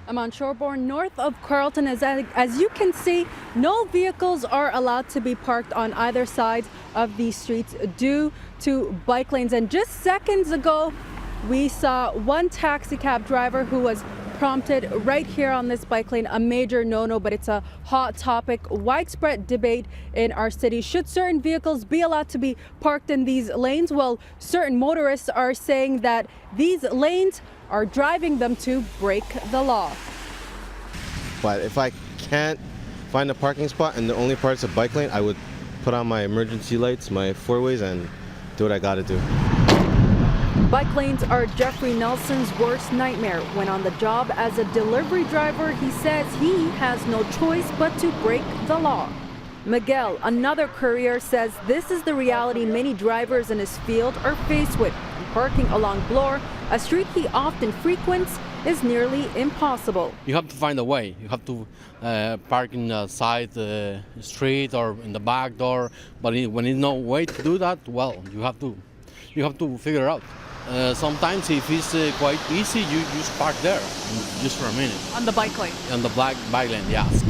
I'm on Shoreborn, north of Carlton. As you can see, no vehicles are allowed to be parked on either side of these streets due to bike lanes. And just seconds ago, we saw one taxi cab driver who was prompted right here on this bike lane, a major no-no, but it's a hot topic, widespread debate in our city. Should certain vehicles be allowed to be parked in these lanes? Well, certain motorists are saying that these lanes are driving them to break the law. But if I can't find a parking spot and the only part's a bike lane, I would put on my emergency lights, my four-ways, and do what I gotta do. Bike lanes are Jeffrey Nelson's worst nightmare. When on the job as a delivery driver, he says he has no choice but to break the law. Miguel, another courier, says this is the reality many drivers in his field are faced with. Parking along Bloor, a street he often frequents, is nearly impossible. You have to find a way. You have to park in the side street or in the back door. But when there's no way to do that, well, you have to figure it out. Sometimes if it's quite easy, you just park there just for a minute. On the bike lane? On the bike lane, yes.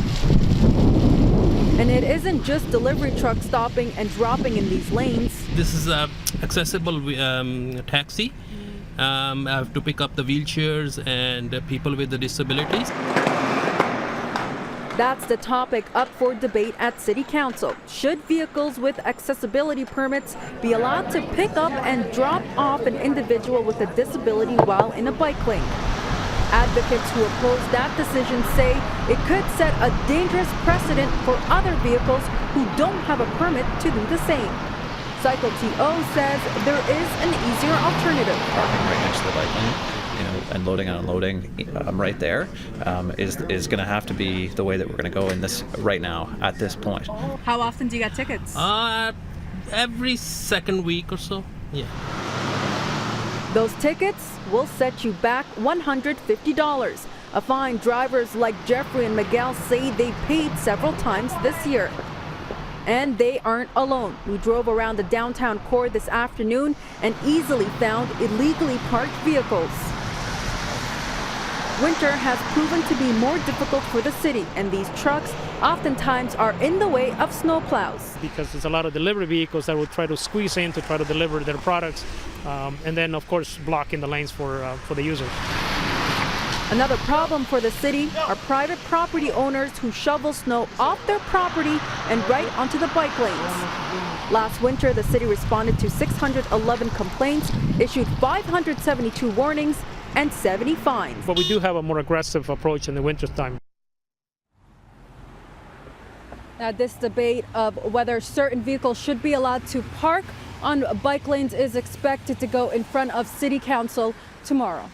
And it isn't just delivery trucks stopping and dropping in these lanes. This is a accessible taxi to pick up the wheelchairs and people with the disabilities. That's the topic up for debate at City Council. Should vehicles with accessibility permits be allowed to pick up and drop off an individual with a disability while in a bike lane? Advocates who oppose that decision say it could set a dangerous precedent for other vehicles who don't have a permit to do the same. Cycle TO says there is an easier alternative. Parking right next to the bike lane, and loading and unloading right there is going to have to be the way that we're going to go in this right now at this point. How often do you get tickets? Every second week or so. Yeah. Those tickets will set you back $150. A fine drivers like Jeffrey and Miguel say they paid several times this year. And they aren't alone. We drove around the downtown core this afternoon and easily found illegally parked vehicles. Winter has proven to be more difficult for the city, and these trucks oftentimes are in the way of snowplows. Because there's a lot of delivery vehicles that will try to squeeze in to try to deliver their products, and then of course blocking the lanes for the users. Another problem for the city are private property owners who shovel snow off their property and right onto the bike lanes. Last winter, the city responded to 611 complaints, issued 572 warnings, and 70 fines. But we do have a more aggressive approach in the winter time. Now, this debate of whether certain vehicles should be allowed to park on bike lanes is expected to go in front of City Council tomorrow.